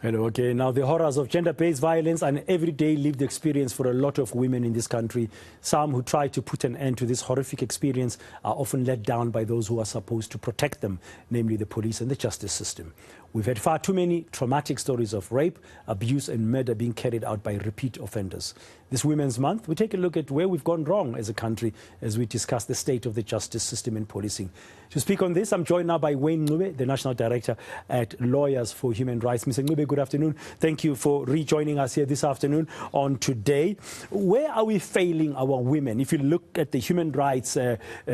Hello again. Now, the horrors of gender-based violence are an everyday lived experience for a lot of women in this country. Some who try to put an end to this horrific experience are often let down by those who are supposed to protect them, namely the police and the justice system. We've had far too many traumatic stories of rape, abuse and murder being carried out by repeat offenders. This Women's Month, we take a look at where we've gone wrong as a country as we discuss the state of the justice system and policing. To speak on this, I'm joined now by Ncube, the National Director at Lawyers for Human Rights. Mr. Ncube, good afternoon. Thank you for rejoining us here this afternoon on Today. Where are we failing our women if you look at the human rights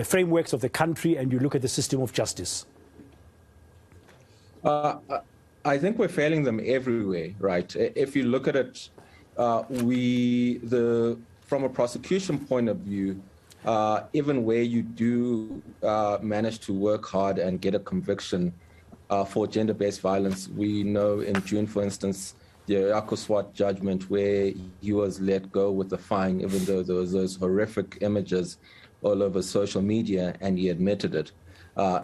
frameworks of the country and you look at the system of justice? I think we're failing them everywhere, right? If you look at it, from a prosecution point of view, even where you do manage to work hard and get a conviction for gender-based violence, we know in June, for instance, the Yakoswat judgment where he was let go with a fine, even though there was those horrific images all over social media, and he admitted it.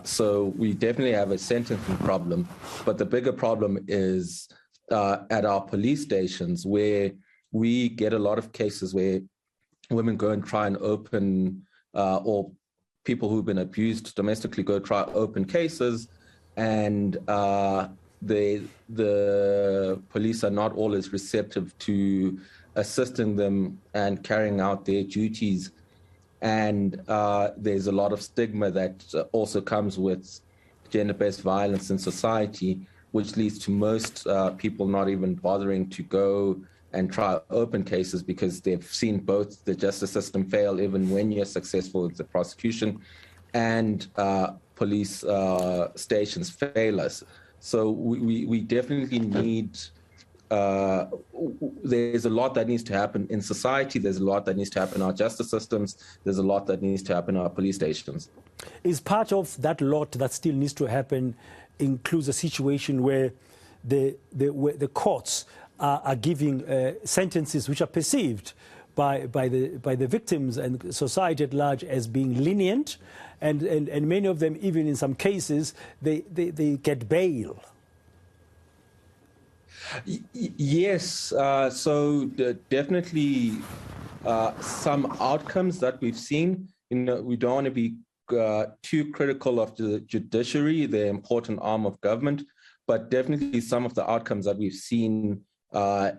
So we definitely have a sentencing problem, but the bigger problem is at our police stations, where we get a lot of cases where women go and try and open, or people who've been abused domestically go try open cases, and the police are not always receptive to assisting them and carrying out their duties. And there's a lot of stigma that also comes with gender-based violence in society, which leads to most people not even bothering to go and try open cases because they've seen both the justice system fail, even when you're successful with the prosecution, and police stations fail us. So we definitely need... there's a lot that needs to happen in society. There's a lot that needs to happen in our justice systems. There's a lot that needs to happen in our police stations. Is part of that lot that still needs to happen includes a situation where the courts are giving sentences which are perceived by the victims and society at large as being lenient, and many of them, even in some cases, they get bail? Yes, so definitely some outcomes that we've seen. We don't want to be too critical of the judiciary, the important arm of government, but definitely some of the outcomes that we've seen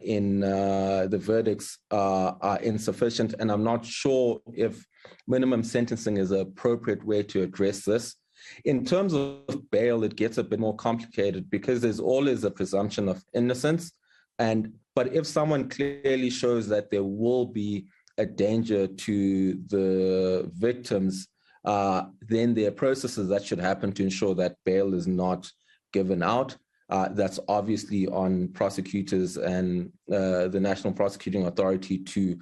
in the verdicts are insufficient, and I'm not sure if minimum sentencing is an appropriate way to address this. In terms of bail, it gets a bit more complicated because there's always a presumption of innocence. But if someone clearly shows that there will be a danger to the victims, then there are processes that should happen to ensure that bail is not given out. That's obviously on prosecutors and the National Prosecuting Authority to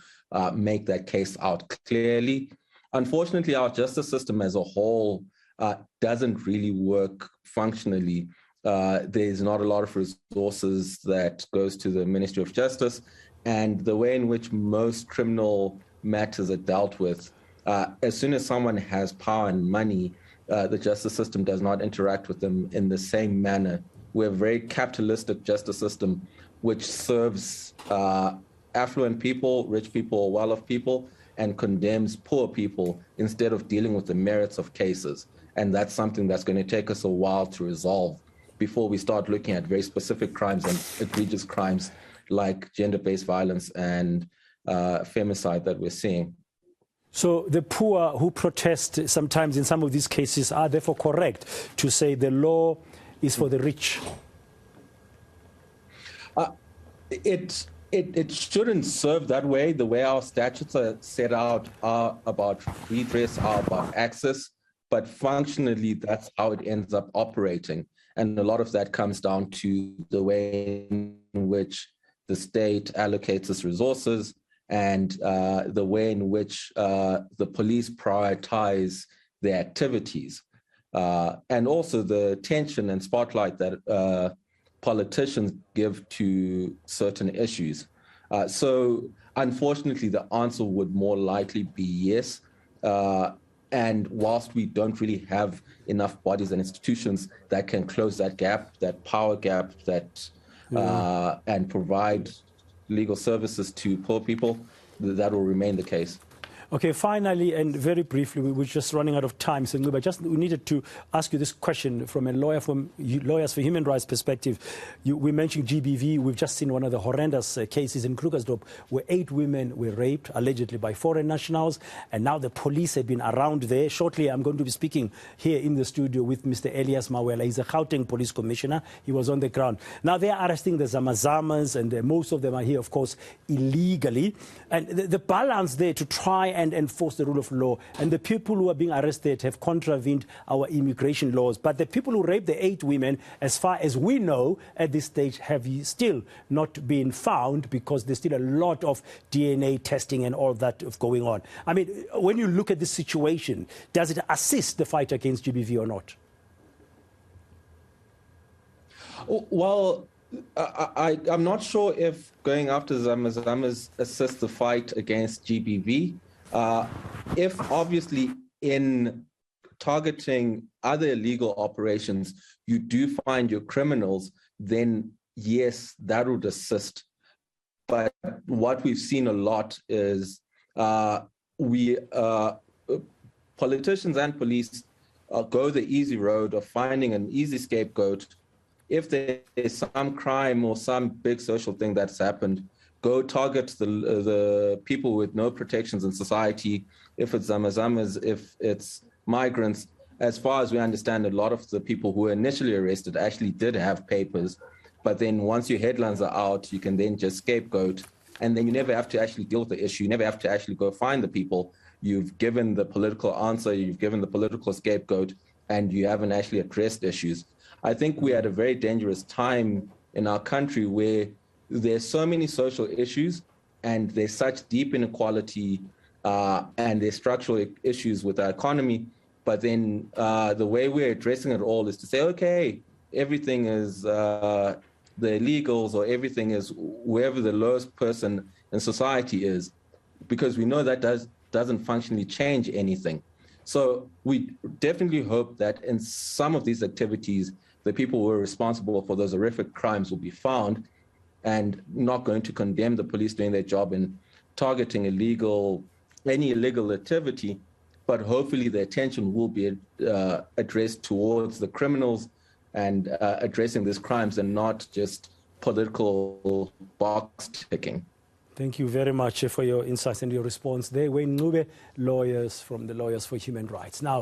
make that case out clearly. Unfortunately, our justice system as a whole doesn't really work functionally. There's not a lot of resources that goes to the Ministry of Justice, and the way in which most criminal matters are dealt with, as soon as someone has power and money, the justice system does not interact with them in the same manner. We're a very capitalistic justice system, which serves affluent people, rich people, or well-off people, and condemns poor people instead of dealing with the merits of cases. And that's something that's going to take us a while to resolve before we start looking at very specific crimes and egregious crimes like gender-based violence and femicide that we're seeing. So the poor who protest sometimes in some of these cases are therefore correct to say the law is for the rich? It shouldn't serve that way. The way our statutes are set out are about redress, are about access. But functionally, that's how it ends up operating. And a lot of that comes down to the way in which the state allocates its resources and the way in which the police prioritize their activities. And also the attention and spotlight that politicians give to certain issues. So unfortunately, the answer would more likely be yes. And whilst we don't really have enough bodies and institutions that can close that gap, that power gap, that and provide legal services to poor people, that will remain the case. Okay, finally, and very briefly, we're just running out of time, so we needed to ask you this question from a lawyer from Lawyers for Human Rights perspective. We mentioned GBV. We've just seen one of the horrendous cases in Krugersdorp where 8 women were raped, allegedly by foreign nationals, and now the police have been around there. Shortly, I'm going to be speaking here in the studio with Mr. Elias Mawela. He's a Gauteng police commissioner. He was on the ground. Now, they're arresting the Zamazamas, and most of them are here, of course, illegally. And the balance there to try and enforce the rule of law. And the people who are being arrested have contravened our immigration laws. But the people who raped the 8 women, as far as we know at this stage, have still not been found because there's still a lot of DNA testing and all that going on. I mean, when you look at this situation, does it assist the fight against GBV or not? Well, I'm not sure if going after Zamazamas assists the fight against GBV. If obviously in targeting other illegal operations, you do find your criminals, then yes, that would assist. But what we've seen a lot is politicians and police go the easy road of finding an easy scapegoat. If there's some crime or some big social thing that's happened, go target the people with no protections in society. If it's Zamazamas, if it's migrants, as far as we understand, a lot of the people who were initially arrested actually did have papers. But then once your headlines are out, you can then just scapegoat, and then you never have to actually deal with the issue. You never have to actually go find the people. You've given the political answer, you've given the political scapegoat, and you haven't actually addressed issues. I think we're at a very dangerous time in our country where there's so many social issues and there's such deep inequality and there's structural issues with our economy. But then the way we're addressing it all is to say, okay, everything is the illegals, or everything is wherever the lowest person in society is, because we know that doesn't functionally change anything. So we definitely hope that in some of these activities, the people who are responsible for those horrific crimes will be found, and not going to condemn the police doing their job in targeting any illegal activity, but hopefully the attention will be addressed towards the criminals and addressing these crimes and not just political box ticking. Thank you very much for your insights and your response there. Wayne Ncube, lawyers from the Lawyers for Human Rights. Now,